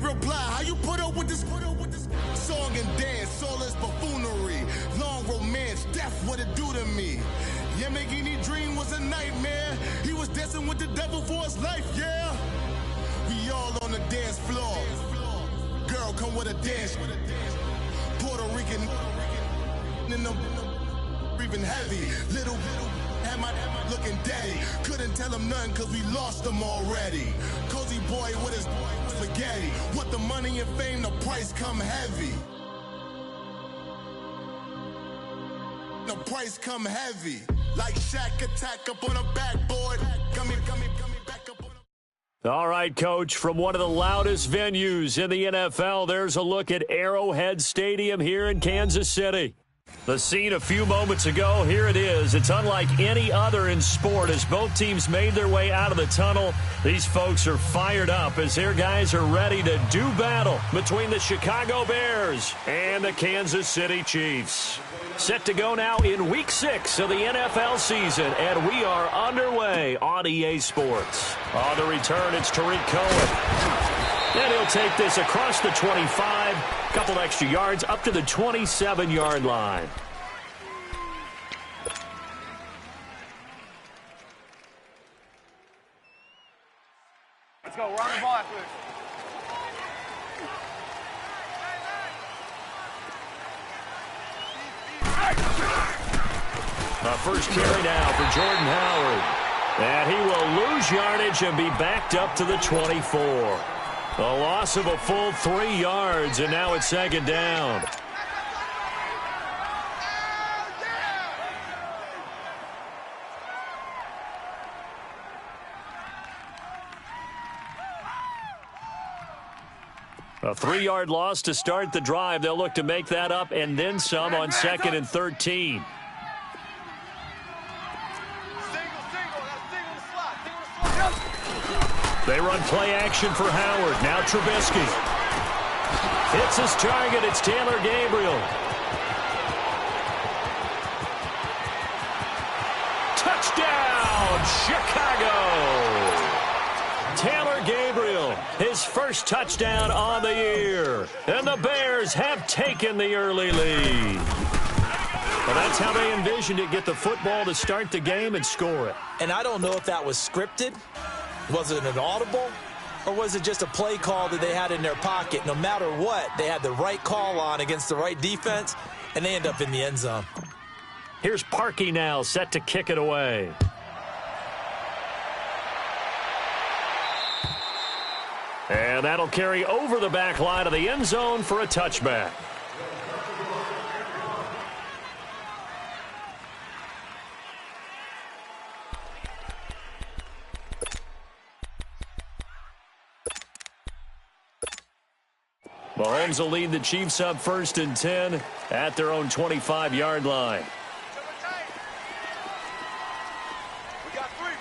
reply. How you put up with this? Song and dance, soulless buffoonery. Long romance, death, what it do to me? Yeah, making me dream was a nightmare. He was dancing with the devil for his life, yeah. We all on the dance floor. Girl, come with a dance. Puerto Rican in the breathing heavy. Little had my looking daddy. Couldn't tell him nothing cause we lost him already. Cozy boy with his spaghetti. With the money and fame, the price come heavy. The price come heavy. Like Shaq attack up on a backboard. Come back up on a... All right, Coach, from one of the loudest venues in the NFL, there's a look at Arrowhead Stadium here in Kansas City. The scene a few moments ago, here it is. It's unlike any other in sport as both teams made their way out of the tunnel. These folks are fired up as their guys are ready to do battle between the Chicago Bears and the Kansas City Chiefs. Set to go now in Week 6 of the NFL season, and we are underway on EA Sports. On the return, it's Tariq Cohen. And he'll take this across the 25, couple extra yards up to the 27-yard line. Let's go. We're on the ball after this. First carry now for Jordan Howard. And he will lose yardage and be backed up to the 24. A loss of a full 3 yards, and now it's second down. A 3-yard loss to start the drive. They'll look to make that up and then some on 2nd and 13. They run play action for Howard. Now Trubisky. Hits his target. It's Taylor Gabriel. Touchdown, Chicago. Taylor Gabriel, his first touchdown on the year. And the Bears have taken the early lead. Well, that's how they envisioned it, get the football to start the game and score it. And I don't know if that was scripted. Was it an audible, or was it just a play call that they had in their pocket? No matter what, they had the right call on against the right defense, and they end up in the end zone. Here's Parkey now, set to kick it away. And that'll carry over the back line of the end zone for a touchback. Mahomes will lead the Chiefs up 1st and 10 at their own 25-yard line. We got three,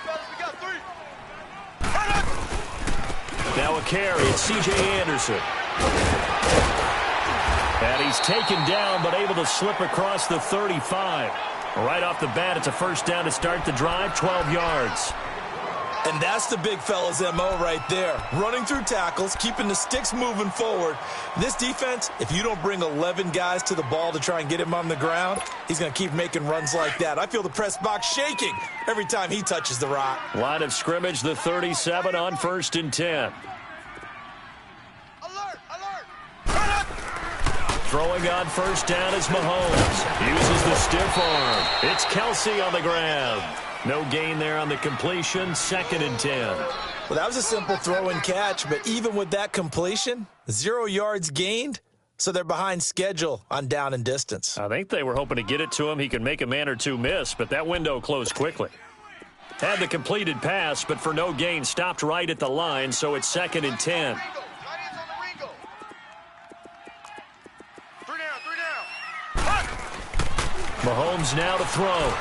fellas. We got three. Now a carry. It's C.J. Anderson. And he's taken down but able to slip across the 35. Right off the bat, it's a first down to start the drive, 12 yards. And that's the big fella's MO right there. Running through tackles, keeping the sticks moving forward. This defense, if you don't bring 11 guys to the ball to try and get him on the ground, he's going to keep making runs like that. I feel the press box shaking every time he touches the rock. Line of scrimmage, the 37 on 1st and 10. Alert! Throwing on first down is Mahomes. Uses the stiff arm. It's Kelsey on the grab. No gain there on the completion, 2nd and 10. Well, that was a simple throw and catch, but even with that completion, 0 yards gained, so they're behind schedule on down and distance. I think they were hoping to get it to him. He could make a man or two miss, but that window closed quickly. Had the completed pass, but for no gain, stopped right at the line, so it's 2nd and 10. Mahomes now to throw.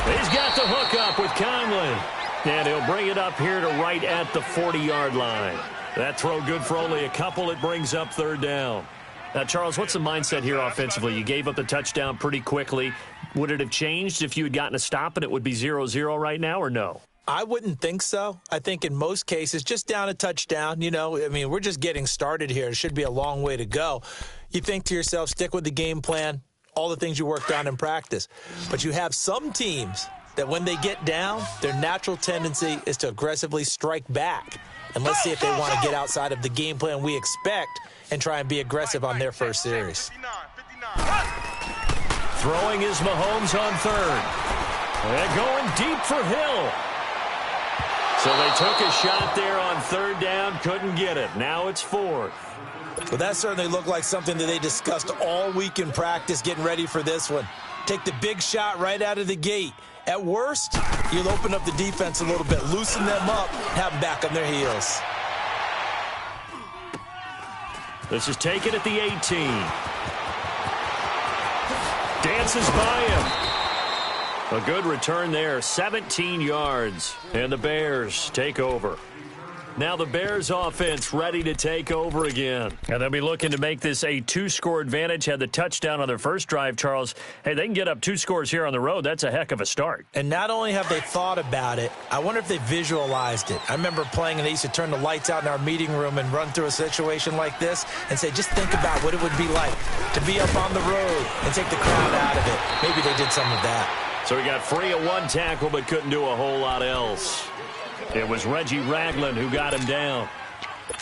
He's got the hook up with Conley. And he'll bring it up here to right at the 40-yard line. That throw good for only a couple. It brings up 3rd down. Now, Charles, what's the mindset here offensively? You gave up the touchdown pretty quickly. Would it have changed if you had gotten a stop and it would be 0-0 right now, or no? I wouldn't think so. I think in most cases, just down a touchdown, we're just getting started here. It should be a long way to go. You think to yourself, stick with the game plan, all the things you worked on in practice. But you have some teams that when they get down, their natural tendency is to aggressively strike back. And let's see if they want to get outside of the game plan we expect and try and be aggressive on their first series. Throwing is Mahomes on third. And going deep for Hill. So they took a shot there on third down, couldn't get it. Now it's fourth. Well, that certainly looked like something that they discussed all week in practice getting ready for this one. Take the big shot right out of the gate. At worst, you'll open up the defense a little bit, loosen them up, have them back on their heels. This is taken at the 18. Dances by him. A good return there, 17 yards, and the Bears take over. Now the Bears offense ready to take over again. And they'll be looking to make this a 2-score advantage. Had the touchdown on their first drive, Charles. Hey, they can get up 2 scores here on the road. That's a heck of a start. And not only have they thought about it, I wonder if they visualized it. I remember playing and they used to turn the lights out in our meeting room and run through a situation like this and say, just think about what it would be like to be up on the road and take the crowd out of it. Maybe they did some of that. So he got free of one tackle but couldn't do a whole lot else. It was Reggie Ragland who got him down.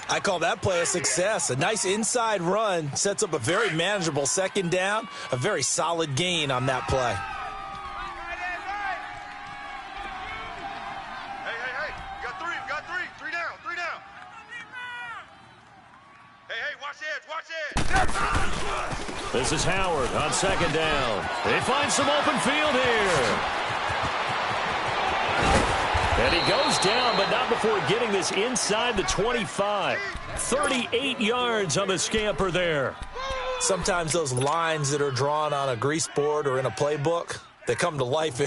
I call that play a success. A nice inside run sets up a very manageable second down, a very solid gain on that play. Hey, we got three. Three down. Hey, watch edge. This is Howard on second down. They find some open field here. And he goes down, but not before getting this inside the 25. 38 yards on the scamper there. Sometimes those lines that are drawn on a grease board or in a playbook, they come to life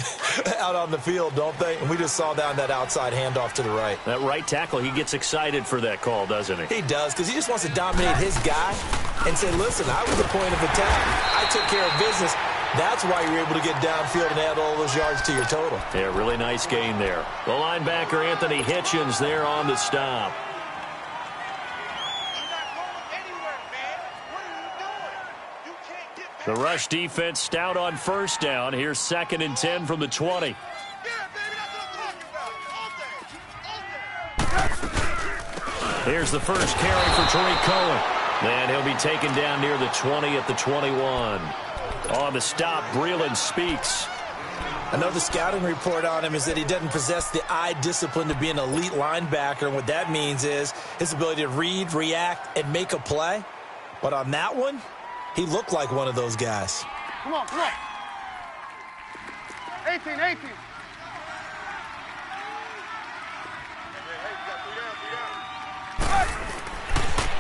out on the field, don't they? And we just saw down that outside handoff to the right. That right tackle, he gets excited for that call, doesn't he? He does, because he just wants to dominate his guy and say, listen, I was the point of attack. I took care of business. That's why you're able to get downfield and add all those yards to your total. Yeah, really nice gain there. The linebacker, Anthony Hitchens, there on the stop. The rush defense stout on first down. Here's 2nd and 10 from the 20. Here's the first carry for Tariq Cohen. And he'll be taken down near the 20 at the 21. On the stop, Breeland speaks. Another scouting report on him is that he doesn't possess the eye discipline to be an elite linebacker. And what that means is his ability to read, react, and make a play. But on that one, he looked like one of those guys. Come on. 18.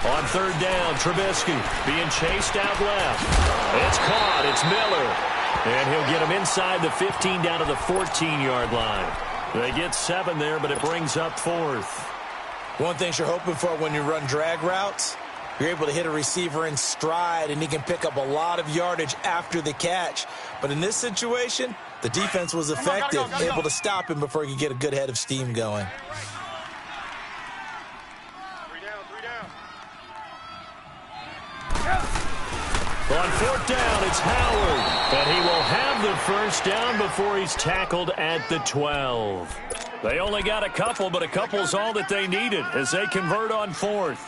On third down, Trubisky being chased out left. It's caught. It's Miller. And he'll get him inside the 15 down to the 14-yard line. They get 7 there, but it brings up 4th. One thing you're hoping for when you run drag routes, you're able to hit a receiver in stride, and he can pick up a lot of yardage after the catch. But in this situation, the defense was effective, able to stop him before he could get a good head of steam going. On 4th down, it's Howard. And he will have the first down before he's tackled at the 12. They only got a couple, but a couple's all that they needed as they convert on 4th.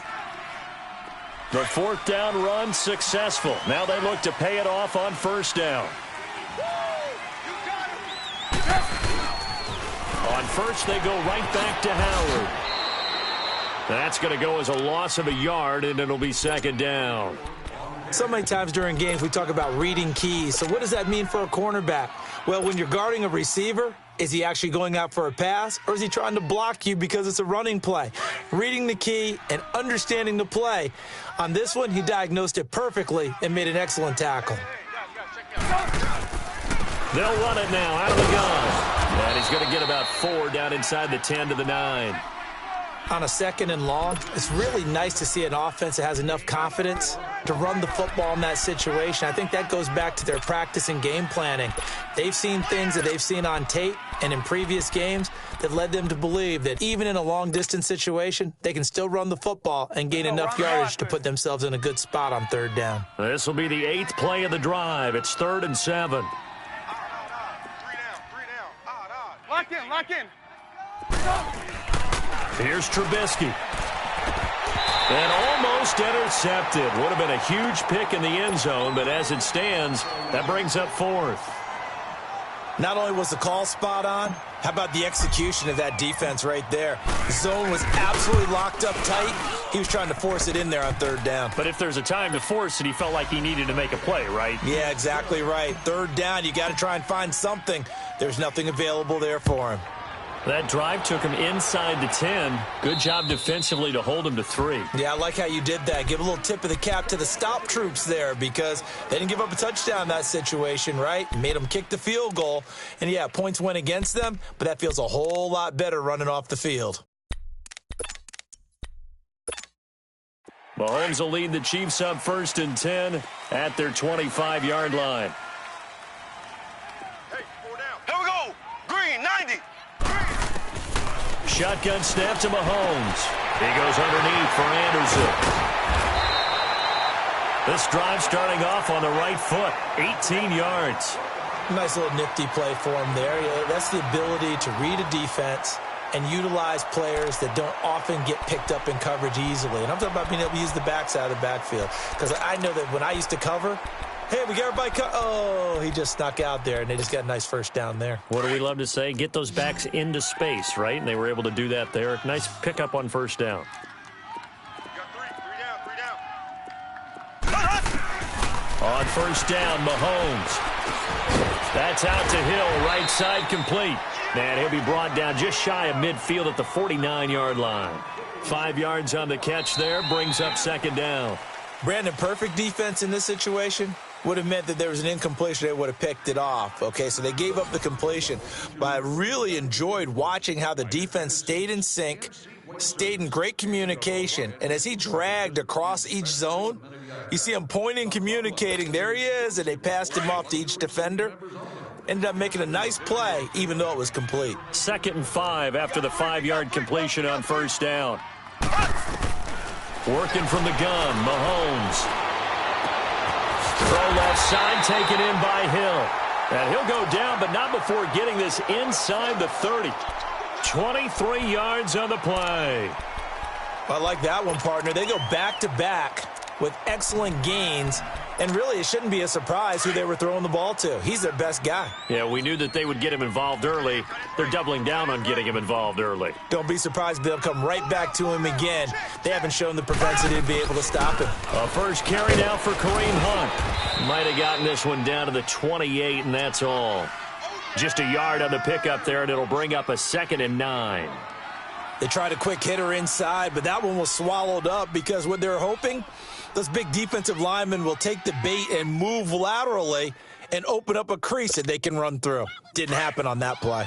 The 4th down run successful. Now they look to pay it off on 1st down. On 1st, they go right back to Howard. That's going to go as a loss of a yard, and it'll be 2nd down. So many times during games we talk about reading keys. So what does that mean for a cornerback? Well, when you're guarding a receiver, is he actually going out for a pass, or is he trying to block you because it's a running play? Reading the key and understanding the play. On this one, he diagnosed it perfectly and made an excellent tackle. They'll run it now out of the gun. And he's going to get about 4 down inside the 10 to the 9. On a 2nd and long, it's really nice to see an offense that has enough confidence to run the football in that situation. I think that goes back to their practice and game planning. They've seen things that they've seen on tape and in previous games that led them to believe that even in a long-distance situation, they can still run the football and gain enough yardage to put themselves in a good spot on 3rd down. This will be the 8th play of the drive. It's 3rd and 7. 3 down. Lock in. Here's Trubisky. And almost intercepted. Would have been a huge pick in the end zone, but as it stands, that brings up 4th. Not only was the call spot on, how about the execution of that defense right there? The zone was absolutely locked up tight. He was trying to force it in there on 3rd down. But if there's a time to force it, he felt like he needed to make a play, right? Yeah, exactly right. 3rd down, you got to try and find something. There's nothing available there for him. That drive took him inside the 10. Good job defensively to hold him to 3. Yeah, I like how you did that. Give a little tip of the cap to the stop troops there because they didn't give up a touchdown in that situation, right? Made them kick the field goal. And, yeah, points went against them, but that feels a whole lot better running off the field. Mahomes will lead the Chiefs up 1st and 10 at their 25-yard line. Hey, 4 down. Here we go. Green, 90. Shotgun snap to Mahomes. He goes underneath for Anderson. This drive starting off on the right foot, 18 yards. Nice little nifty play for him there. Yeah, that's the ability to read a defense and utilize players that don't often get picked up in coverage easily. And I'm talking about being able to use the backside of the backfield. Because I know that when I used to cover, hey, we got everybody oh, he just snuck out there, and they just got a nice 1st down there. What do we love to say? Get those backs into space, right? And they were able to do that there. Nice pickup on 1st down. We got 3 down. On 1st down, Mahomes. That's out to Hill, right side complete. And he'll be brought down just shy of midfield at the 49-yard line. 5 yards on the catch there, brings up 2nd down. Brandon, perfect defense in this situation would have meant that there was an incompletion. They would have picked it off. Okay, so they gave up the completion. But I really enjoyed watching how the defense stayed in sync, stayed in great communication. And as he dragged across each zone, you see him pointing, communicating. There he is, and they passed him off to each defender. Ended up making a nice play, even though it was complete. 2nd and 5 after the 5-yard completion on 1st down. Working from the gun, Mahomes. Throw left side, taken in by Hill. And he'll go down, but not before getting this inside the 30. 23 yards on the play. I like that one, partner. They go back-to-back with excellent gains. And really, it shouldn't be a surprise who they were throwing the ball to. He's their best guy. Yeah, we knew that they would get him involved early. They're doubling down on getting him involved early. Don't be surprised if they'll come right back to him again. They haven't shown the propensity to be able to stop him. A first carry now for Kareem Hunt. Might have gotten this one down to the 28, and that's all. Just a yard on the pickup there, and it'll bring up a 2nd and 9. They tried a quick hitter inside, but that one was swallowed up because what they're hoping, those big defensive linemen will take the bait and move laterally and open up a crease that they can run through. Didn't happen on that play.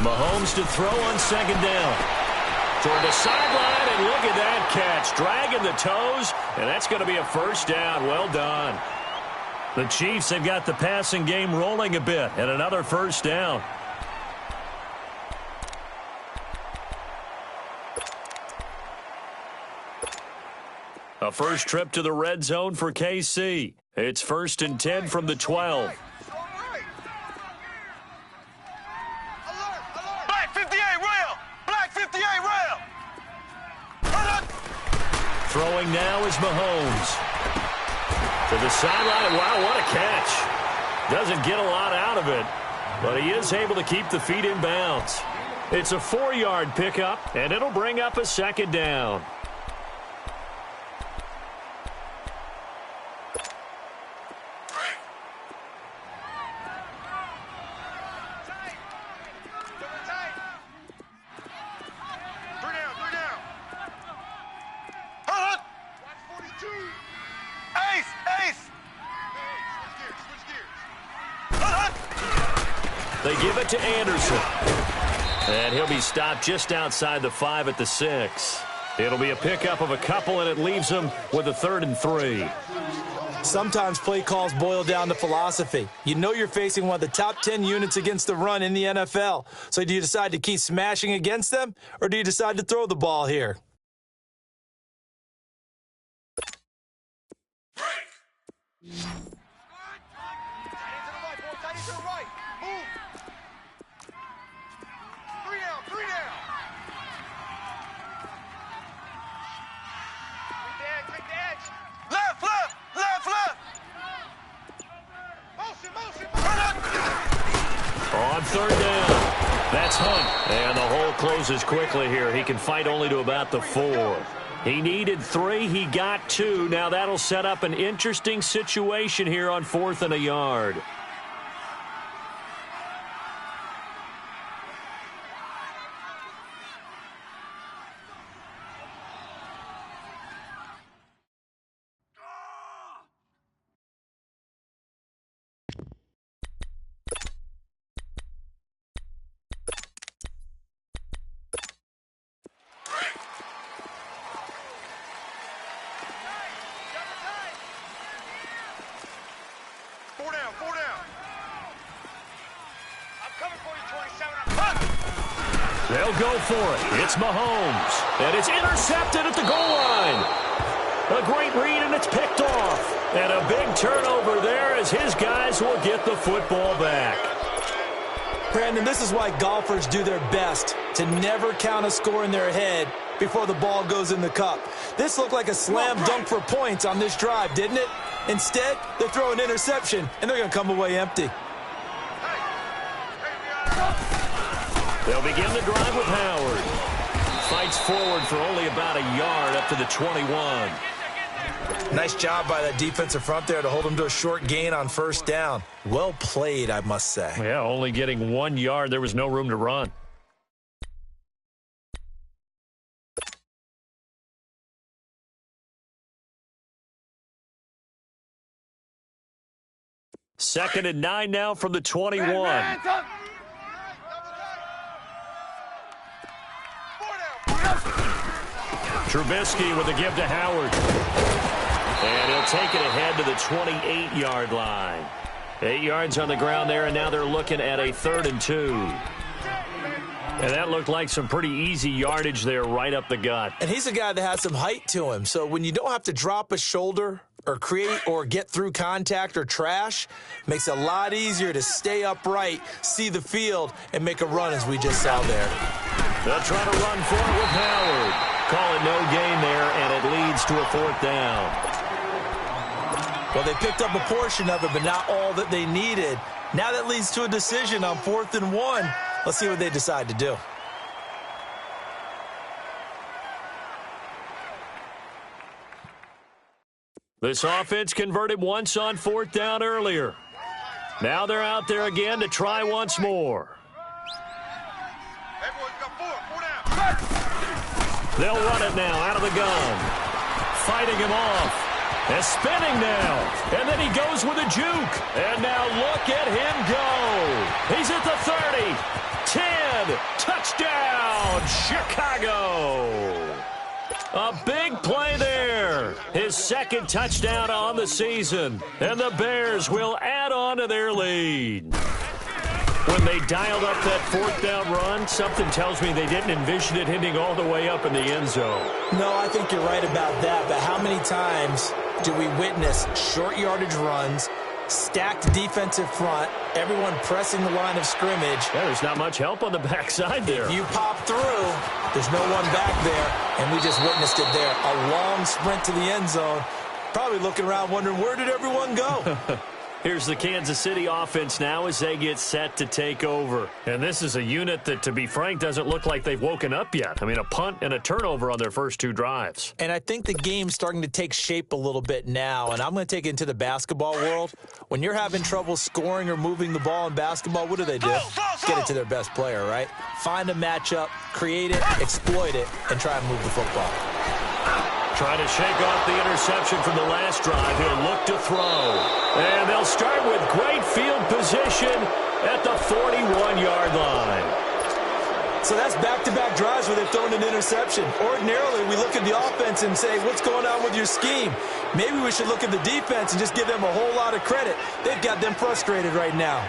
Mahomes to throw on 2nd down. Toward the sideline, and look at that catch. Dragging the toes, and that's going to be a 1st down. Well done. The Chiefs have got the passing game rolling a bit, and another 1st down. A first trip to the red zone for KC. It's 1st and 10 from the 12. Black 58 rail! Black 58 rail! Throwing now is Mahomes. To the sideline. Wow, what a catch. Doesn't get a lot out of it, but he is able to keep the feet in bounds. It's a 4-yard pickup, and it'll bring up a 2nd down. They give it to Anderson. And he'll be stopped just outside the 5 at the 6. It'll be a pickup of a couple, and it leaves them with a 3rd and 3. Sometimes play calls boil down to philosophy. You know you're facing one of the top 10 units against the run in the NFL. So do you decide to keep smashing against them, or do you decide to throw the ball here? On 3rd down, that's Hunt. And the hole closes quickly here. He can fight only to about the 4. He needed 3. He got 2. Now that'll set up an interesting situation here on 4th and a yard. They'll go for it. It's Mahomes. And it's intercepted at the goal line. A great read, and it's picked off. And a big turnover there as his guys will get the football back. Brandon, this is why golfers do their best to never count a score in their head before the ball goes in the cup. This looked like a slam dunk for points on this drive, didn't it? Instead, they throw an interception, and they're going to come away empty. They'll begin the drive with Howard. Fights forward for only about a yard up to the 21. Nice job by that defensive front there to hold them to a short gain on 1st down. Well played, I must say. Yeah, only getting 1 yard. There was no room to run. Second and 9 now from the 21. Trubisky with a give to Howard. And he'll take it ahead to the 28-yard line. 8 yards on the ground there, and now they're looking at a 3rd and 2. And that looked like some pretty easy yardage there right up the gut. And he's a guy that has some height to him. So when you don't have to drop a shoulder or create or get through contact or trash, makes it a lot easier to stay upright, see the field, and make a run as we just saw there. They'll try to run for it with Howard. Call it no gain there, and it leads to a 4th down. Well, they picked up a portion of it, but not all that they needed. Now that leads to a decision on 4th and 1. Let's see what they decide to do. This offense converted once on 4th down earlier. Now they're out there again to try once more. They'll run it now out of the gun. Fighting him off. And spinning now. And then he goes with a juke. And now look at him go. He's at the 30. 10. Touchdown, Chicago. A big play there. His 2nd touchdown on the season. And the Bears will add on to their lead. When they dialed up that 4th down run, something tells me they didn't envision it hitting all the way up in the end zone. No, I think you're right about that. But how many times do we witness short yardage runs, stacked defensive front, everyone pressing the line of scrimmage? Yeah, there's not much help on the backside there. If you pop through, there's no one back there, and we just witnessed it there. A long sprint to the end zone. Probably looking around wondering, where did everyone go? Here's the Kansas City offense now as they get set to take over. And this is a unit that, to be frank, doesn't look like they've woken up yet. I mean, a punt and a turnover on their first 2 drives. And I think the game's starting to take shape a little bit now, and I'm going to take it into the basketball world. When you're having trouble scoring or moving the ball in basketball, what do? Get it to their best player, right? Find a matchup, create it, exploit it, and try and move the football. Trying to shake off the interception from the last drive. He'll look to throw. And they'll start with great field position at the 41-yard line. So that's back-to-back drives where they've thrown an interception. Ordinarily, we look at the offense and say, what's going on with your scheme? Maybe we should look at the defense and just give them a whole lot of credit. They've got them frustrated right now.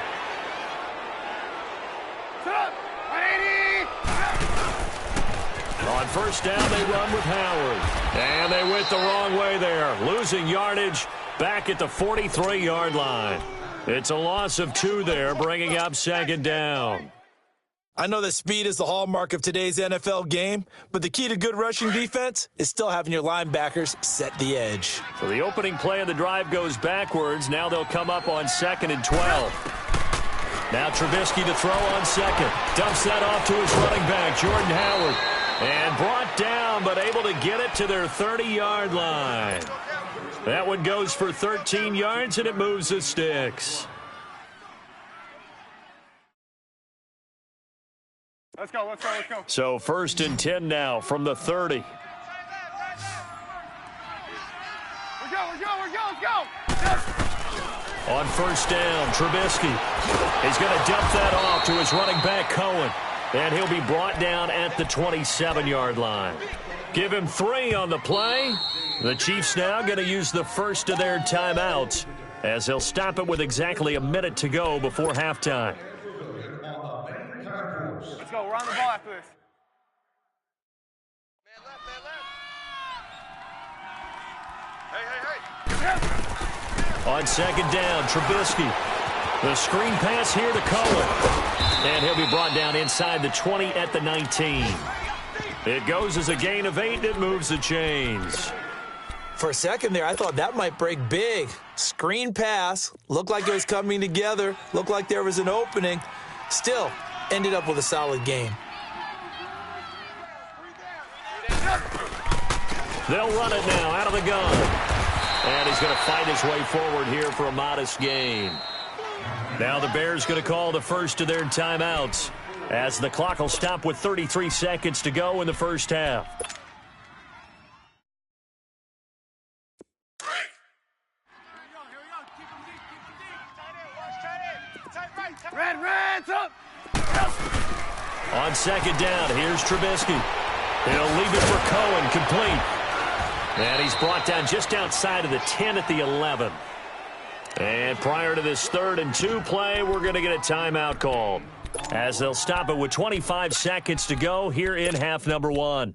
On first down, they run with Howard. And they went the wrong way there, losing yardage back at the 43-yard line. It's a loss of 2 there, bringing up second down. I know that speed is the hallmark of today's NFL game, but the key to good rushing defense is still having your linebackers set the edge. So the opening play of the drive goes backwards. Now they'll come up on 2nd and 12. Now Trubisky to throw on second. Dumps that off to his running back, Jordan Howard. And brought down, but able to get it to their 30-yard line. That one goes for 13 yards, and it moves the sticks. Let's go. So 1st and 10 now from the 30. Let's go. On first down, Trubisky. He's going to dump that off to his running back, Cohen. And he'll be brought down at the 27-yard line. Give him 3 on the play. The Chiefs now going to use the first of their timeouts as they'll stop it with exactly a minute to go before halftime. Let's go. We're on the ball after this. Man left. Hey. On second down, Trubisky. The screen pass here to Cohen. And he'll be brought down inside the 20 at the 19. It goes as a gain of 8, and it moves the chains. For a second there, I thought that might break big. Screen pass. Looked like it was coming together. Looked like there was an opening. Still, ended up with a solid game. They'll run it now out of the gun. And he's going to fight his way forward here for a modest gain. Now the Bears going to call the first of their timeouts as the clock will stop with 33 seconds to go in the first half. Red, up. On second down, here's Trubisky. He'll leave it for Cohen, complete. And he's brought down just outside of the 10 at the 11. And prior to this 3rd and 2 play, we're going to get a timeout called as they'll stop it with 25 seconds to go here in half number 1.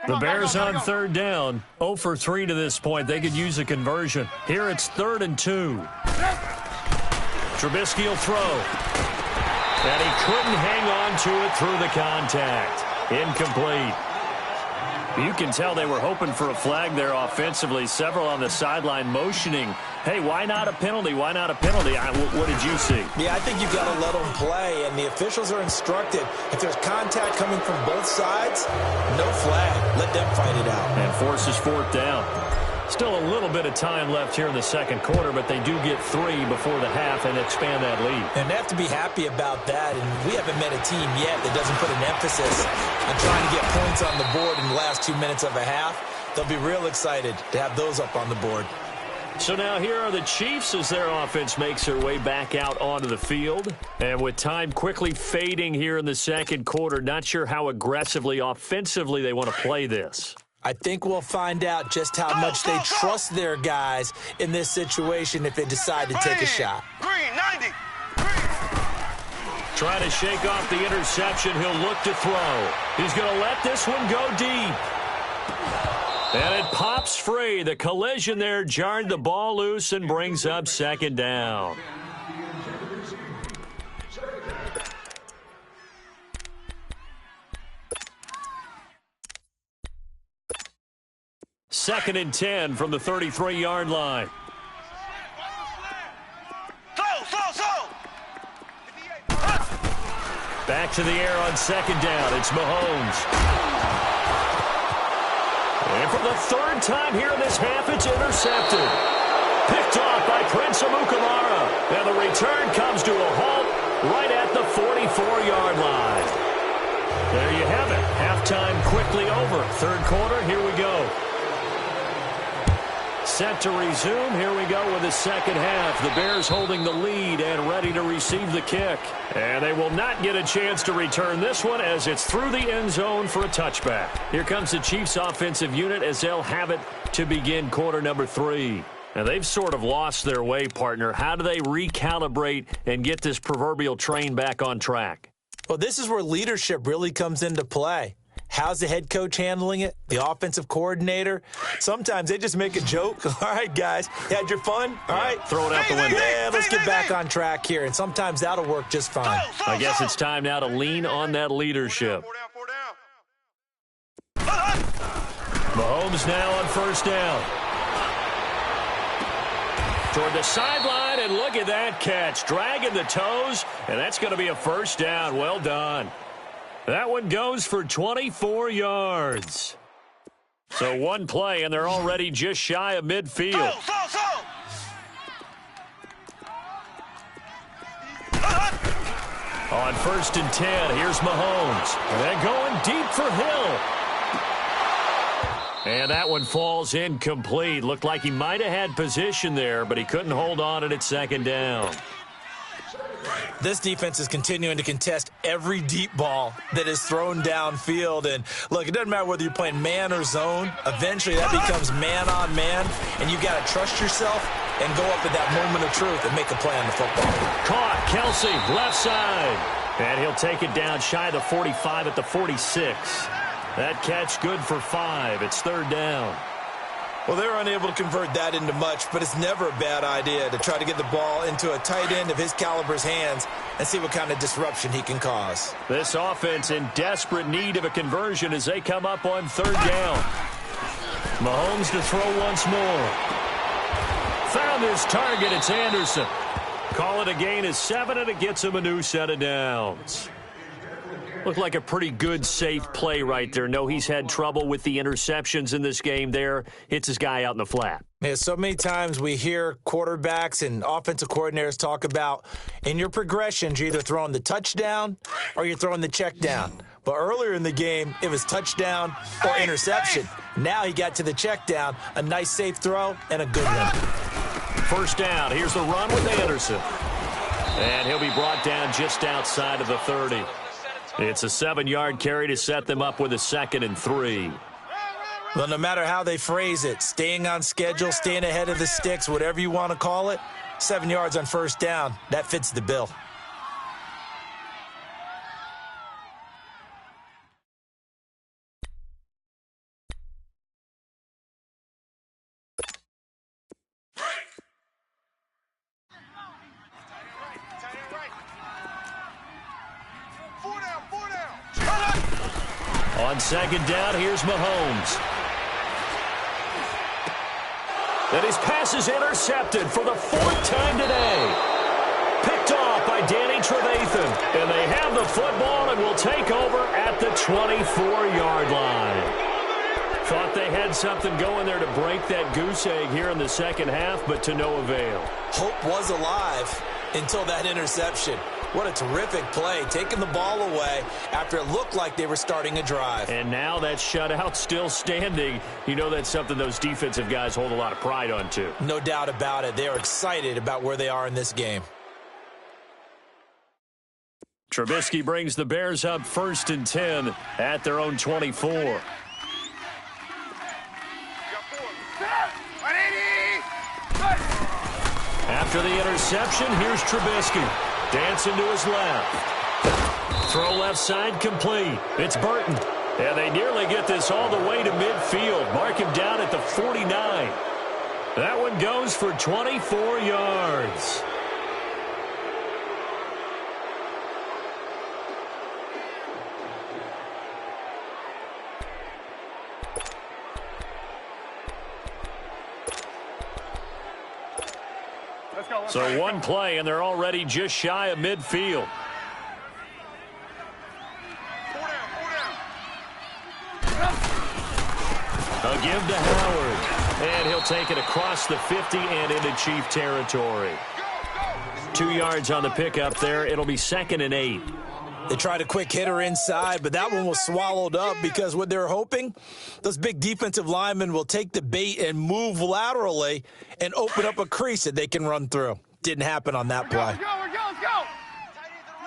The Bears on 3rd down, 0 for 3 to this point. They could use a conversion. Here it's 3rd and 2. Trubisky will throw. And he couldn't hang on to it through the contact. Incomplete. You can tell they were hoping for a flag there offensively. Several on the sideline motioning, hey, why not a penalty? Why not a penalty? What did you see? Yeah, I think you've got to let them play, and the officials are instructed. If there's contact coming from both sides, no flag. Let them fight it out. And forces 4th down. Still a little bit of time left here in the second quarter, but they do get 3 before the half and expand that lead. And they have to be happy about that, and we haven't met a team yet that doesn't put an emphasis on trying to get points on the board in the last 2 minutes of a half. They'll be real excited to have those up on the board. So now here are the Chiefs as their offense makes their way back out onto the field. And with time quickly fading here in the second quarter, not sure how aggressively, offensively they want to play this. I think we'll find out just how much they trust their guys in this situation if they decide to take a shot. Green, 90. Trying to shake off the interception. He'll look to throw. He's going to let this one go deep. And it pops free. The collision there jarred the ball loose and brings up second down. Second and 10 from the 33-yard line. Back to the air on second down. It's Mahomes. And for the 3rd time here in this half, it's intercepted. Picked off by Prince Amukamara. And the return comes to a halt right at the 44-yard line. There you have it. Halftime quickly over. 3rd quarter, here we go. set to resume. Here we go with the second half. The Bears holding the lead and ready to receive the kick. And they will not get a chance to return this one as it's through the end zone for a touchback. Here comes the Chiefs offensive unit as they'll have it to begin quarter number 3. Now, they've sort of lost their way, partner. How do they recalibrate and get this proverbial train back on track? Well, this is where leadership really comes into play. How's the head coach handling it? The offensive coordinator? Sometimes they just make a joke. All right, guys, you had your fun? All right. Throw it out the window. Yeah, let's get back on track here. And sometimes that'll work just fine. I guess it's time now to lean on that leadership. Mahomes now on first down. Toward the sideline, and look at that catch. Dragging the toes, and that's going to be a first down. Well done. That one goes for 24 yards. So one play, and they're already just shy of midfield. On first and 10, here's Mahomes. And they're going deep for Hill. And that one falls incomplete. Looked like he might have had position there, but he couldn't hold on at second down. This defense is continuing to contest every deep ball that is thrown downfield. And, look, it doesn't matter whether you're playing man or zone. Eventually that becomes man on man, and you've got to trust yourself and go up at that moment of truth and make a play on the football. Caught, Kelsey, left side. And he'll take it down shy of the 45 at the 46. That catch good for 5. It's third down. Well, they were unable to convert that into much, but it's never a bad idea to try to get the ball into a tight end of his caliber's hands and see what kind of disruption he can cause. This offense in desperate need of a conversion as they come up on third down. Mahomes to throw once more. Found his target. It's Anderson. Call it a gain of 7, and it gets him a new set of downs. Looked like a pretty good, safe play right there. No, he's had trouble with the interceptions in this game there. Hits his guy out in the flat. Yeah, so many times we hear quarterbacks and offensive coordinators talk about in your progressions, you're either throwing the touchdown or you're throwing the check down. But earlier in the game, it was touchdown or interception. Now he got to the check down, a nice safe throw, and a good one. First down. Here's the run with Anderson. And he'll be brought down just outside of the 30. It's a 7-yard carry to set them up with a 2nd and 3. Well, no matter how they phrase it, staying on schedule, staying ahead of the sticks, whatever you want to call it, 7 yards on first down, that fits the bill. On second down, here's Mahomes. And his pass is intercepted for the 4th time today. Picked off by Danny Trevathan. And they have the football and will take over at the 24-yard line. Thought they had something going there to break that goose egg here in the second half, but to no avail. Hope was alive until that interception. What a terrific play, taking the ball away after it looked like they were starting a drive. And now that shutout still standing. You know that's something those defensive guys hold a lot of pride on, too. No doubt about it. They are excited about where they are in this game. Trubisky brings the Bears up 1st and 10 at their own 24. After the interception, here's Trubisky. Dancing to his left. Throw left side complete. It's Burton. And they nearly get this all the way to midfield. Mark him down at the 49. That one goes for 24 yards. So one play, and they're already just shy of midfield. A give to Howard. And he'll take it across the 50 and into Chief territory. 2 yards on the pickup there. It'll be 2nd and 8. They tried a quick hitter inside, but that one was swallowed up because what they're hoping, those big defensive linemen will take the bait and move laterally and open up a crease that they can run through. Didn't happen on that play. Let's go. Tight end to the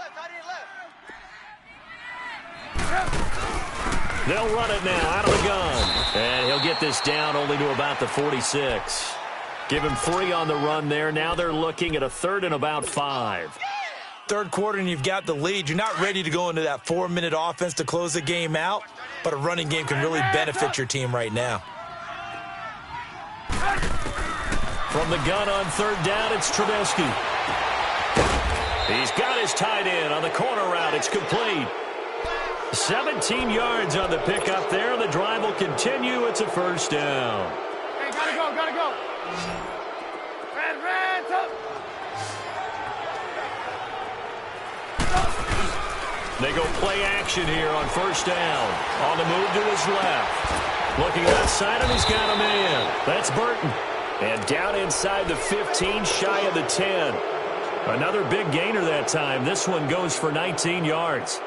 left. They'll run it now out of the gun. And he'll get this down only to about the 46. Give him 3 on the run there. Now they're looking at a 3rd and about 5. Third quarter and you've got the lead. You're not ready to go into that 4-minute offense to close the game out, but a running game can really benefit your team right now. From the gun on 3rd down, it's Trubisky. He's got his tight end on the corner route. It's complete. 17 yards on the pickup there. The drive will continue. It's a 1st down. Hey, gotta go. Red, top. They go play action here on 1st down. On the move to his left. Looking outside, and he's got a man. That's Burton. And down inside the 15, shy of the 10. Another big gainer that time. This one goes for 19 yards.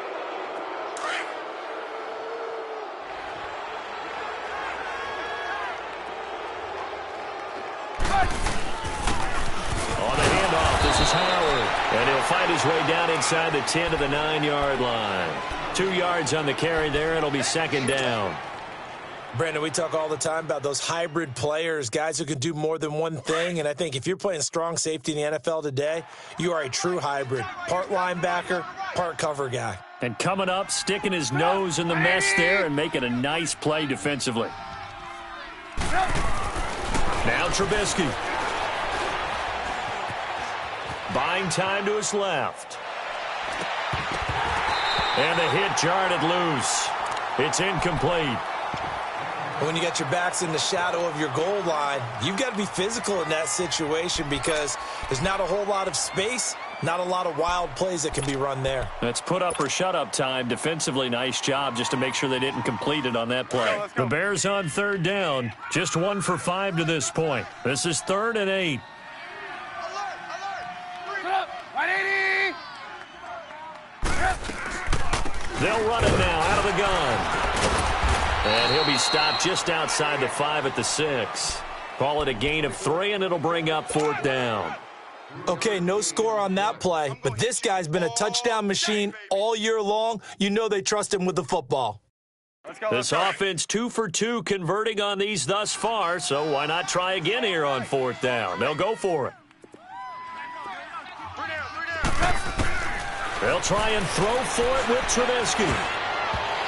On the handoff, this is Howard. And he'll fight his way down inside the 10 to the 9-yard line. 2 yards on the carry there. It'll be 2nd down. Brandon, we talk all the time about those hybrid players, guys who can do more than one thing. And I think if you're playing strong safety in the NFL today, you are a true hybrid. Part linebacker, part cover guy. And coming up, sticking his nose in the mess there and making a nice play defensively. Now Trubisky. Buying time to his left. And the hit jarred it loose. It's incomplete. When you got your backs in the shadow of your goal line, you've got to be physical in that situation because there's not a whole lot of space, not a lot of wild plays that can be run there. That's put up or shut up time. Defensively, nice job just to make sure they didn't complete it on that play. Let's go. The Bears on 3rd down. Just 1 for 5 to this point. This is 3rd and 8. Alert. 180. They'll run it now out of the gun. And he'll be stopped just outside the 5 at the 6. Call it a gain of 3, and it'll bring up 4th down. Okay, no score on that play, but this guy's been a touchdown machine all year long. You know they trust him with the football. This offense 2 for 2 converting on these thus far, so why not try again here on 4th down? They'll go for it. They'll try and throw for it with Trubisky.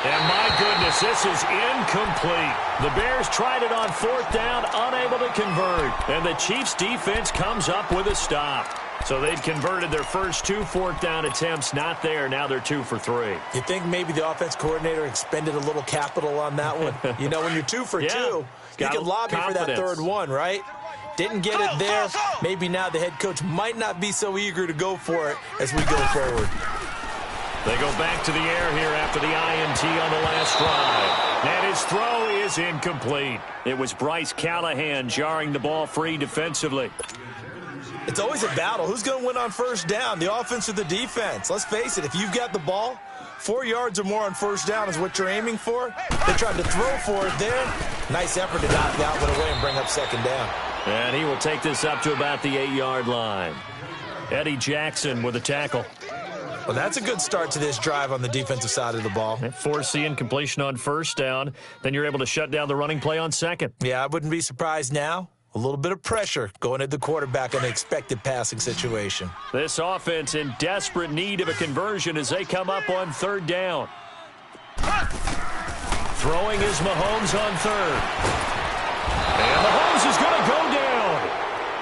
And my goodness, this is incomplete. The Bears tried it on 4th down, unable to convert. And the Chiefs' defense comes up with a stop. So they've converted their first 2 4th down attempts, not there. Now they're 2 for 3. You think maybe the offense coordinator expended a little capital on that one? You know, when you're 2 for 2, you can lobby for that 3rd one, right? Didn't get it there. Maybe now the head coach might not be so eager to go for it as we go forward. They go back to the air here after the INT on the last drive. And his throw is incomplete. It was Bryce Callahan jarring the ball free defensively. It's always a battle. Who's going to win on 1st down, the offense or the defense? Let's face it, if you've got the ball, 4 yards or more on 1st down is what you're aiming for. They tried to throw for it there. Nice effort to knock that one away and bring up 2nd down. And he will take this up to about the 8-yard line. Eddie Jackson with a tackle. Well, that's a good start to this drive on the defensive side of the ball. Force the incompletion on 1st down. Then you're able to shut down the running play on 2nd. Yeah, I wouldn't be surprised now. A little bit of pressure going at the quarterback in an expected passing situation. This offense in desperate need of a conversion as they come up on 3rd down. Throwing is Mahomes on 3rd. And Mahomes is going to go down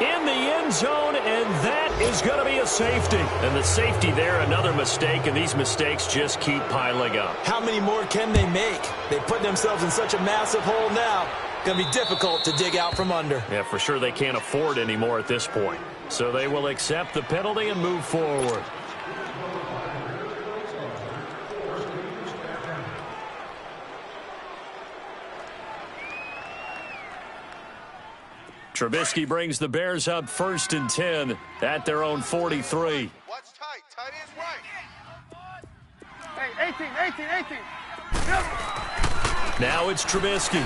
in the end zone, and that is going to be a safety. And the safety there, another mistake, and these mistakes just keep piling up. How many more can they make? They put themselves in such a massive hole now. Going to be difficult to dig out from under. Yeah, for sure they can't afford any more at this point. So they will accept the penalty and move forward. Trubisky brings the Bears up 1st and 10 at their own 43. Watch tight. Tight end's right. Hey, 18. Now it's Trubisky.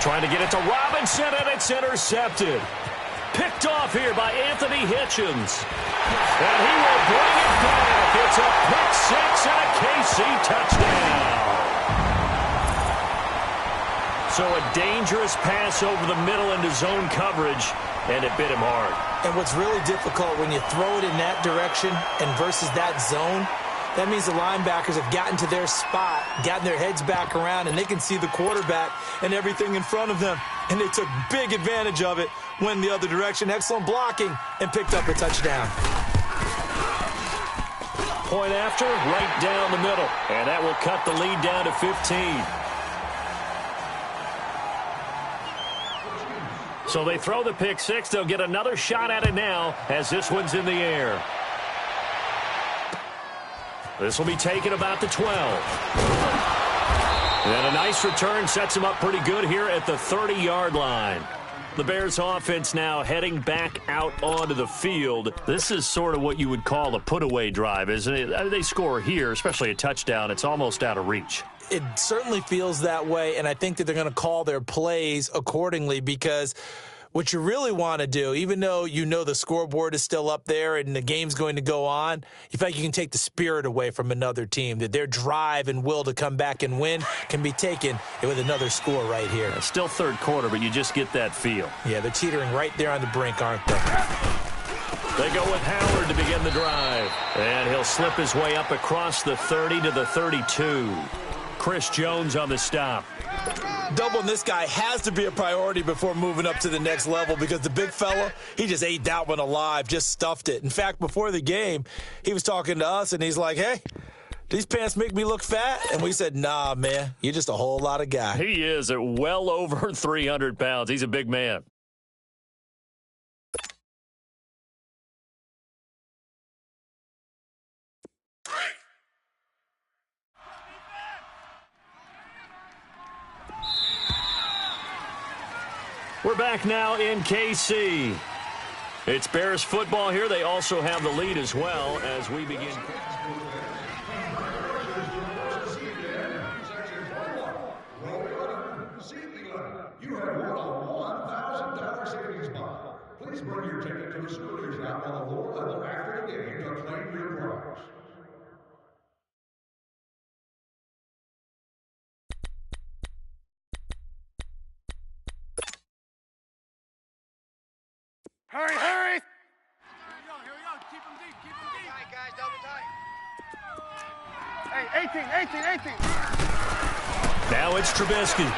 Trying to get it to Robinson, and it's intercepted. Picked off here by Anthony Hitchens. And he will bring it back. It's a pick six and a KC touchdown. So a dangerous pass over the middle into zone coverage, and it bit him hard. And what's really difficult when you throw it in that direction and versus that zone, that means the linebackers have gotten to their spot, gotten their heads back around, and they can see the quarterback and everything in front of them. And they took big advantage of it, went the other direction, excellent blocking, and picked up a touchdown. Point after, right down the middle. And that will cut the lead down to 15. So they throw the pick six. They'll get another shot at it now as this one's in the air. This will be taken about the 12. And a nice return sets him up pretty good here at the 30-yard line. The Bears offense now heading back out onto the field. This is sort of what you would call a put-away drive, isn't it? They score here, especially a touchdown. It's almost out of reach. It certainly feels that way, and I think that they're going to call their plays accordingly because what you really want to do, even though you know the scoreboard is still up there and the game's going to go on, you feel like you can take the spirit away from another team, that their drive and will to come back and win can be taken with another score right here. It's still third quarter, but you just get that feel. Yeah, they're teetering right there on the brink, aren't they? They go with Howard to begin the drive. And he'll slip his way up across the 30 to the 32. Chris Jones on the stop. Doubling this guy has to be a priority before moving up to the next level because the big fella, he just ate that one alive, just stuffed it. In fact, before the game, he was talking to us, and he's like, hey, these pants make me look fat? And we said, nah, man, you're just a whole lot of guy. He is at well over 300 pounds. He's a big man. We're back now in KC. It's Bears football here. They also have the lead as well as we begin. You have won a $1,000 savings bond. Please bring your ticket to the scooters out on the lower level after the game to claim your prize. Hurry! Here we go. Keep them deep. All right, guys, double tight. Hey, 18. Now it's Trubisky.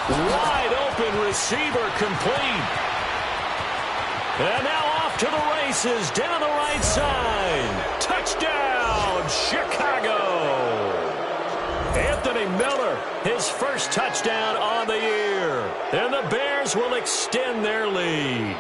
Wide open receiver complete. And now off to the races down the right side. Touchdown, Chicago. Anthony Miller, his first touchdown on the year. And the Bears will extend their lead.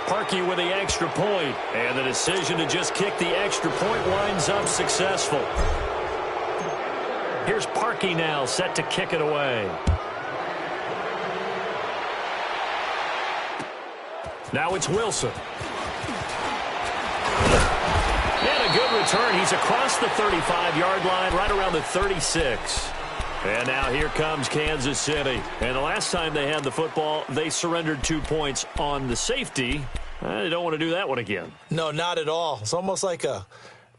Parkey with the extra point, and the decision to just kick the extra point winds up successful. Here's Parkey now, set to kick it away. Now it's Wilson. And a good return. He's across the 35-yard line, right around the 36. And now here comes Kansas City. And the last time they had the football, they surrendered 2 points on the safety. They don't want to do that one again. No, not at all. It's almost like a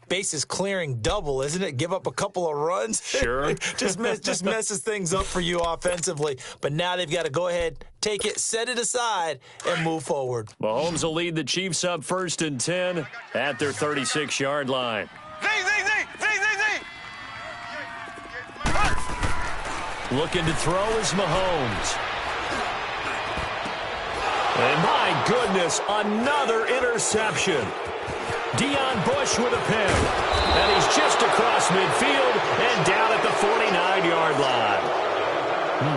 bases clearing double, isn't it? Give up a couple of runs. Sure. just messes things up for you offensively. But now they've got to go ahead, take it, set it aside, and move forward. Mahomes will lead the Chiefs up 1st and 10 at their 36-yard line. Z. Looking to throw is Mahomes. And my goodness, another interception. Deion Bush with a pick. And he's just across midfield and down at the 49-yard line.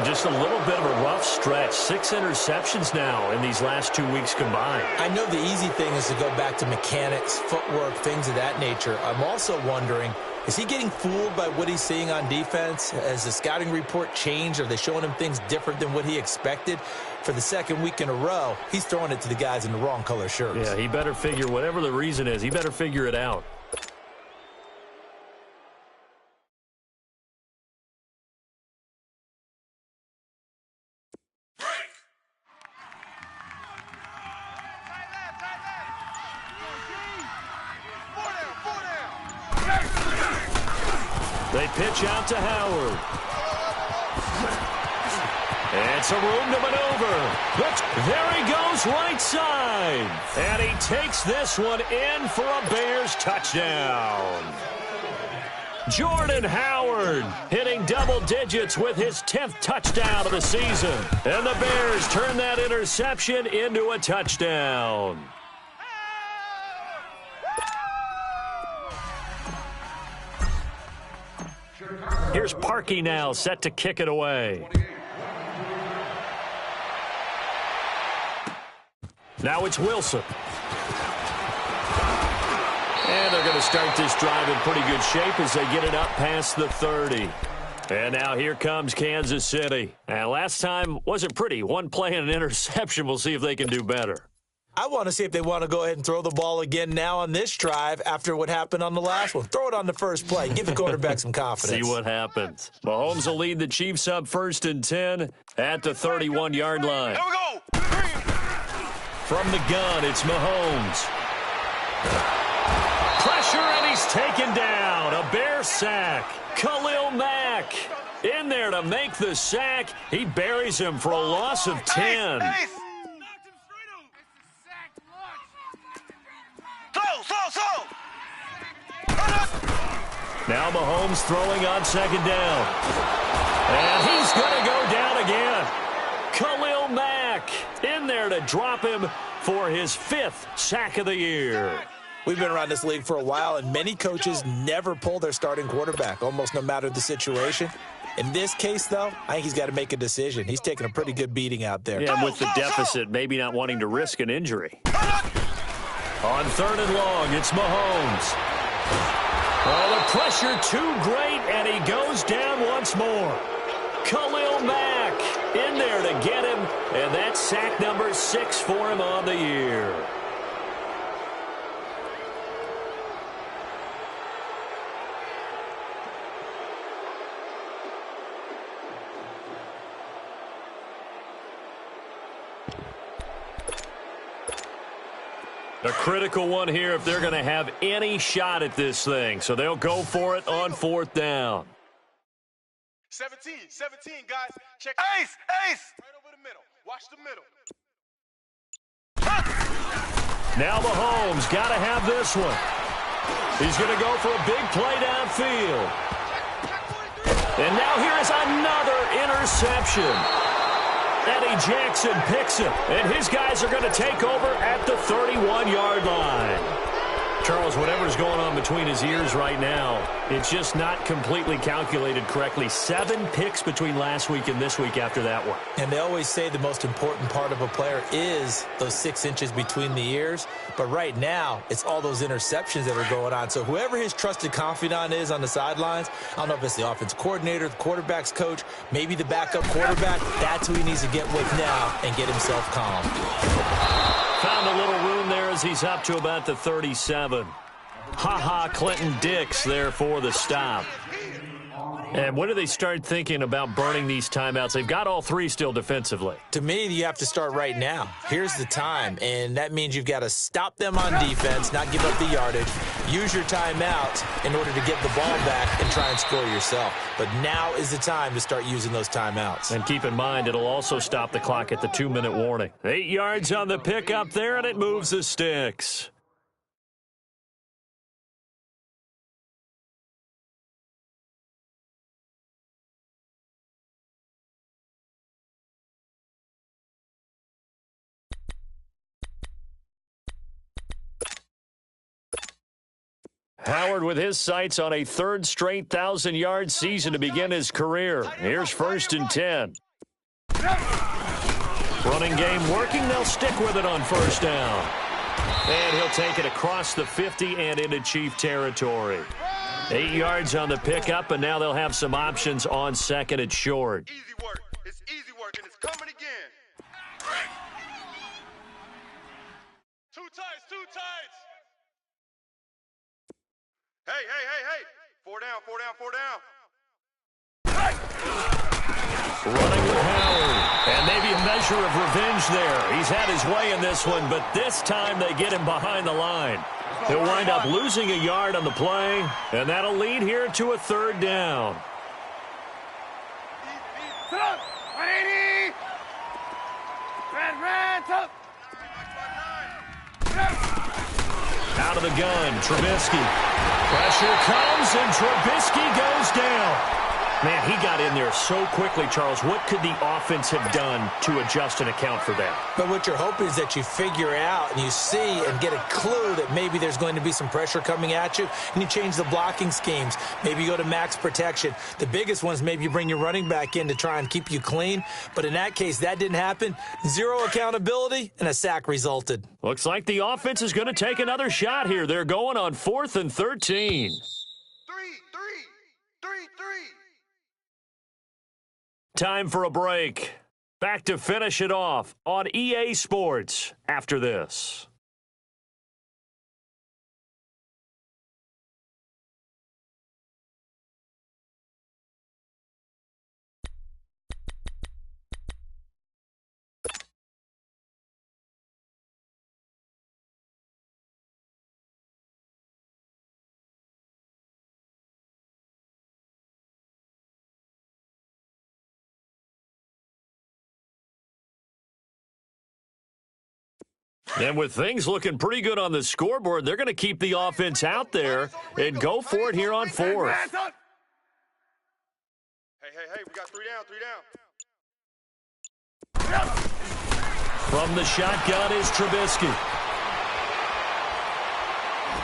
Just a little bit of a rough stretch. 6 interceptions now in these last 2 weeks combined. I know the easy thing is to go back to mechanics, footwork, things of that nature. I'm also wondering Is he getting fooled by what he's seeing on defense? Has the scouting report changed? Are they showing him things different than what he expected? For the second week in a row, he's throwing it to the guys in the wrong color shirts. Yeah, he better figure, whatever the reason is, he better figure it out. They pitch out to Howard. And some room to maneuver. But there he goes right side. And he takes this one in for a Bears touchdown. Jordan Howard hitting double digits with his 10th touchdown of the season. And the Bears turn that interception into a touchdown. Here's Parkey now, set to kick it away. Now it's Wilson. And they're going to start this drive in pretty good shape as they get it up past the 30. And now here comes Kansas City. And last time wasn't pretty. One play and an interception. We'll see if they can do better. I want to see if they want to go ahead and throw the ball again now on this drive after what happened on the last one. Throw it on the first play. Give the quarterback some confidence. See what happens. Mahomes will lead the Chiefs up 1st and 10 at the 31-yard line. Here we go. From the gun, it's Mahomes. Pressure, and he's taken down. A Bear sack. Khalil Mack in there to make the sack. He buries him for a loss of 10. Now Mahomes throwing on 2nd down. And he's going to go down again. Khalil Mack in there to drop him for his 5th sack of the year. We've been around this league for a while, and many coaches never pull their starting quarterback, almost no matter the situation. In this case, though, I think he's got to make a decision. He's taking a pretty good beating out there. Yeah, and with the deficit, maybe not wanting to risk an injury. On 3rd and long, it's Mahomes. Oh, the pressure too great, and he goes down once more. Khalil Mack in there to get him, and that's sack number 6 for him on the year. A critical one here if they're going to have any shot at this thing. So they'll go for it on 4th down. 17, guys. Check. Ace. Right over the middle. Watch the middle. Now Mahomes got to have this one. He's going to go for a big play downfield. And now here is another interception. Eddie Jackson picks it, and his guys are going to take over at the 31-yard line. Charles, whatever's going on between his ears right now, it's just not completely calculated correctly. 7 picks between last week and this week after that one. And they always say the most important part of a player is those 6 inches between the ears. But right now, it's all those interceptions that are going on. So whoever his trusted confidant is on the sidelines, I don't know if it's the offense coordinator, the quarterback's coach, maybe the backup quarterback, that's who he needs to get with now and get himself calm. Found a little room there as he's up to about the 37. Clinton Dix there for the stop. And when do they start thinking about burning these timeouts? They've got all 3 still defensively. To me, you have to start right now. Here's the time, and that means you've got to stop them on defense, not give up the yardage, use your timeout in order to get the ball back and try and score yourself. But now is the time to start using those timeouts. And keep in mind, it'll also stop the clock at the 2-minute warning. 8 yards on the pickup there, and it moves the sticks. Howard with his sights on a 3rd straight 1,000-yard season to begin his career. Here's 1st and 10. Running game working. They'll stick with it on 1st down. And he'll take it across the 50 and into Chief territory. 8 yards on the pickup, and now they'll have some options on second and short. Easy work. It's easy work, and it's coming again. Two tights, two tights. Hey, hey, hey, hey. 4 down, 4 down, 4 down. Running with Howard, and maybe a measure of revenge there. He's had his way in this one, but this time they get him behind the line. He'll wind up losing a yard on the play, and that'll lead here to a third down. 180. Red, top. Out of the gun, Trubisky. Pressure comes, and Trubisky goes down. Man, he got in there so quickly, Charles. What could the offense have done to adjust and account for that? But what you're hoping is that you figure out and you see and get a clue that maybe there's going to be some pressure coming at you, and you change the blocking schemes. Maybe you go to max protection. The biggest ones, maybe you bring your running back in to try and keep you clean. But in that case, that didn't happen. Zero accountability, and a sack resulted. Looks like the offense is going to take another shot here. They're going on 4th and 13. 3. Time for a break. Back to finish it off on EA Sports after this. And with things looking pretty good on the scoreboard, they're going to keep the offense out there and go for it here on 4th. Hey, we got 3 down. From the shotgun is Trubisky.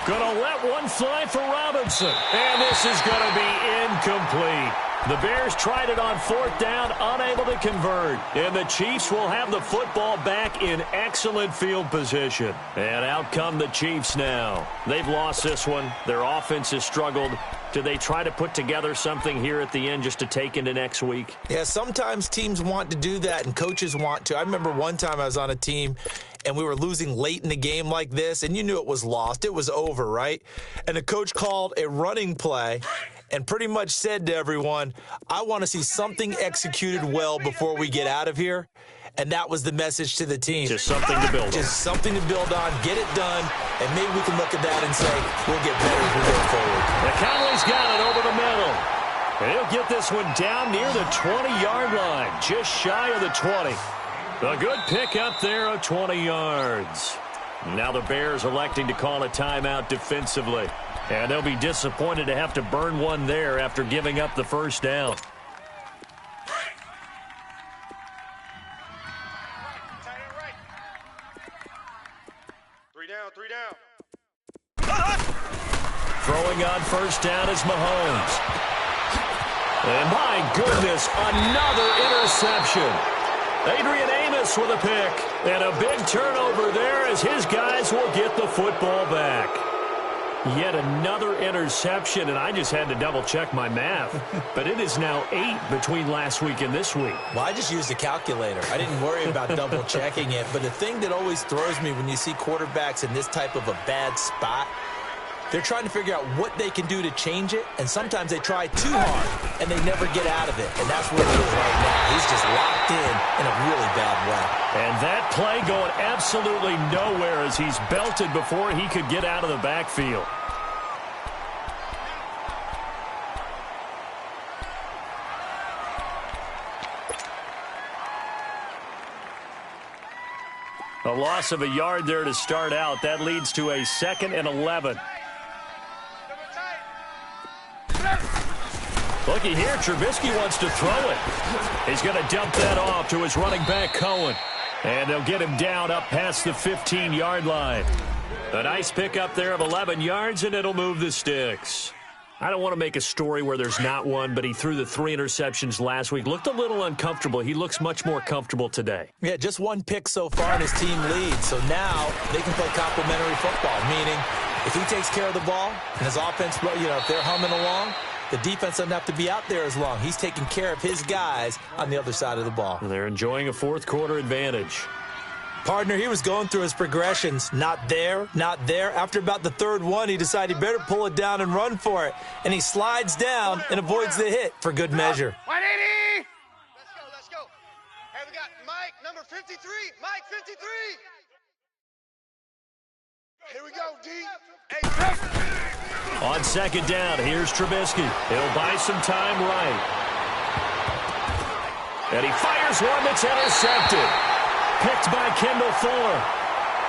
Gonna let one fly for Robinson. And this is gonna be incomplete. The Bears tried it on 4th down, unable to convert. And the Chiefs will have the football back in excellent field position. And out come the Chiefs now. They've lost this one. Their offense has struggled. Do they try to put together something here at the end just to take into next week? Yeah, sometimes teams want to do that and coaches want to. I remember one time I was on a team and we were losing late in the game like this, and you knew it was lost. It was over, right? And the coach called a running play and pretty much said to everyone, I want to see something executed well before we get out of here. And that was the message to the team. Just something to build on. Just something to build on, get it done, and maybe we can look at that and say, we'll get better as we go forward. The Cowboys got it over the middle. And he'll get this one down near the 20-yard line, just shy of the 20. A good pick up there of 20 yards. Now the Bears electing to call a timeout defensively. And they'll be disappointed to have to burn one there after giving up the first down. Three down. Throwing on first down is Mahomes. And my goodness, another interception. Adrian Amos with a pick. And a big turnover there as his guys will get the football back. Yet another interception, and I just had to double-check my math. But it is now 8 between last week and this week. Well, I just used a calculator. I didn't worry about double-checking it. But the thing that always throws me when you see quarterbacks in this type of a bad spot, they're trying to figure out what they can do to change it, and sometimes they try too hard, and they never get out of it. And that's where it is right now. He's just locked in a really bad way. And that play going absolutely nowhere as he's belted before he could get out of the backfield. A loss of a yard there to start out. That leads to a 2nd and 11. Looky here, Trubisky wants to throw it. He's going to dump that off to his running back, Cohen. And they'll get him down up past the 15-yard line. A nice pickup there of 11 yards, and it'll move the sticks. I don't want to make a story where there's not one, but he threw the 3 interceptions last week. Looked a little uncomfortable. He looks much more comfortable today. Yeah, just one pick so far, and his team leads. So now they can play complementary football, meaning If he takes care of the ball and his offense, if they're humming along, the defense doesn't have to be out there as long. He's taking care of his guys on the other side of the ball. And they're enjoying a fourth quarter advantage. Partner, he was going through his progressions. Not there, not there. After about the third one, he decided he better pull it down and run for it. And he slides down and avoids the hit for good measure. 180! Let's go. Hey, we got Mike, number 53. Mike, 53. Here we go, D. Hey, On second down, here's Trubisky. He'll buy some time right. And he fires one that's intercepted. Picked by Kendall Fuller.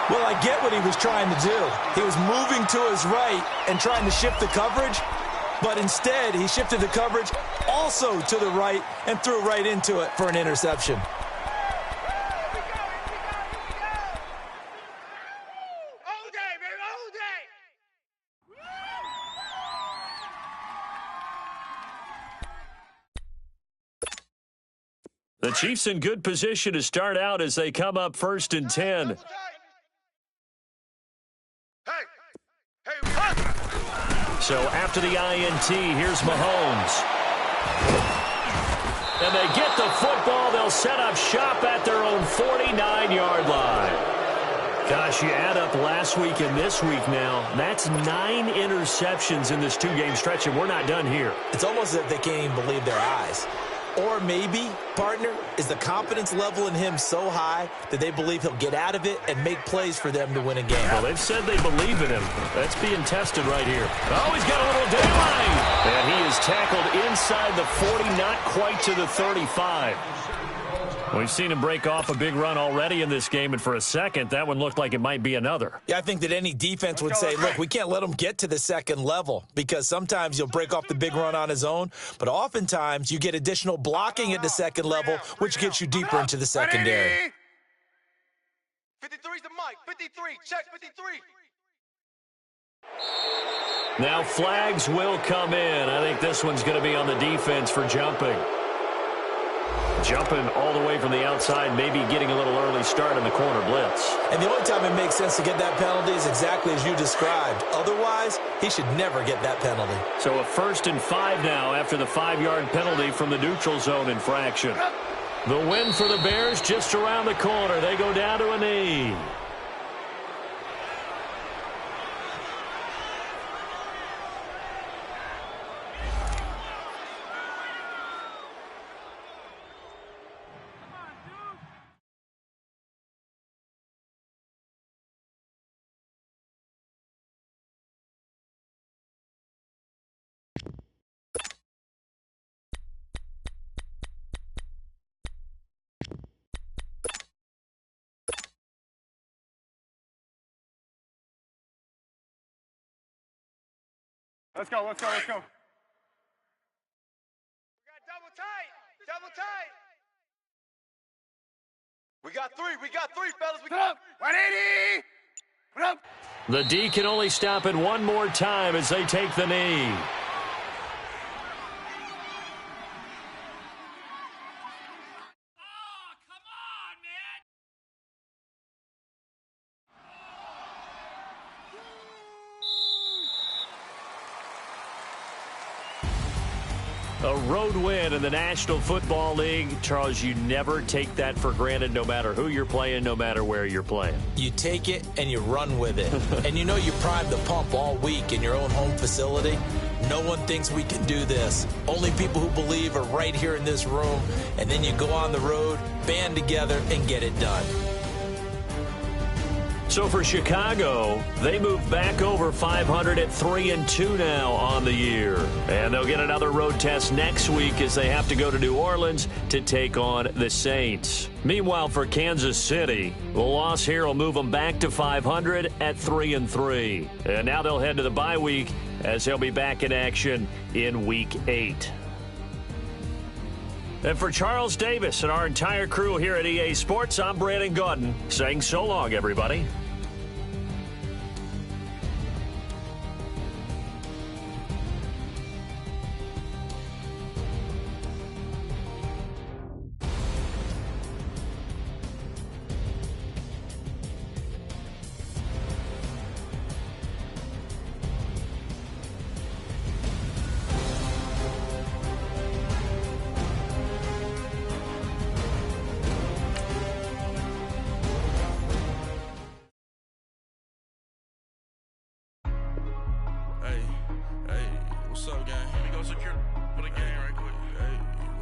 Well, I get what he was trying to do. He was moving to his right and trying to shift the coverage, but instead he shifted the coverage also to the right and threw right into it for an interception. The Chiefs in good position to start out as they come up 1st and 10. So after the INT, here's Mahomes. And they get the football. They'll set up shop at their own 49-yard line. Gosh, you add up last week and this week now. That's 9 interceptions in this 2-game stretch, and we're not done here. It's almost as if they can't even believe their eyes. Or maybe, partner, is the confidence level in him so high that they believe he'll get out of it and make plays for them to win a game. Well, they've said they believe in him. That's being tested right here. Oh, he's got a little daylight. And he is tackled inside the 40, not quite to the 35. We've seen him break off a big run already in this game, and for a second, that one looked like it might be another. Yeah, I think that any defense would say, look, we can't let him get to the second level, because sometimes he'll break off the big run on his own, but oftentimes you get additional blocking at the second level, which gets you deeper into the secondary. 53's the Mike. 53. Check 53. Now flags will come in. I think this one's going to be on the defense for jumping. Jumping all the way from the outside, maybe getting a little early start in the corner blitz. And the only time it makes sense to get that penalty is exactly as you described. Otherwise, he should never get that penalty. So a 1st and 5 now after the 5-yard penalty from the neutral zone infraction. The win for the Bears just around the corner. They go down to a knee. Let's go. We got double tight. We got three, fellas. We got 180. What up? The D can only stop it one more time as they take the knee. A road win in the National Football League. Charles, you never take that for granted, no matter who you're playing, no matter where you're playing. You take it and you run with it. And you know you primed the pump all week in your own home facility. No one thinks we can do this. Only people who believe are right here in this room. And then you go on the road, band together, and get it done. So for Chicago, they move back over 500 at 3-2 now on the year. And they'll get another road test next week as they have to go to New Orleans to take on the Saints. Meanwhile, for Kansas City, the loss here will move them back to 500 at 3-3. And now they'll head to the bye week as they'll be back in action in Week 8. And for Charles Davis and our entire crew here at EA Sports, I'm Brandon Gaudin saying so long, everybody.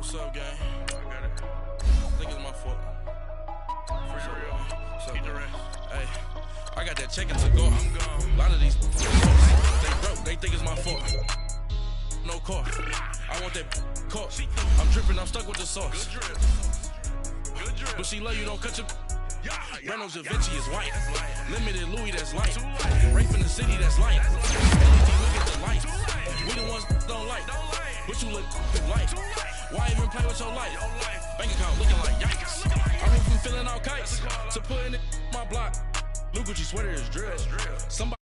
What's up, gang? I got it. I think it's my fault. For real. What's up, hey, I got that check-in to go. I'm gone. A lot of these they broke. They think it's my fault. No car. I want that caught. I'm dripping. I'm stuck with the sauce. Good drip. Good drip. But she love you. Don't cut your. Reynolds Da Vinci is white. Limited Louis, that's light. Rape in the city, that's light. LED, look at the light. We the ones don't like. But you look light. Why even play with your life? Bank account looking like yikes. I went from filling out kites to putting it in my block. Blue Gucci sweater is drill. Somebody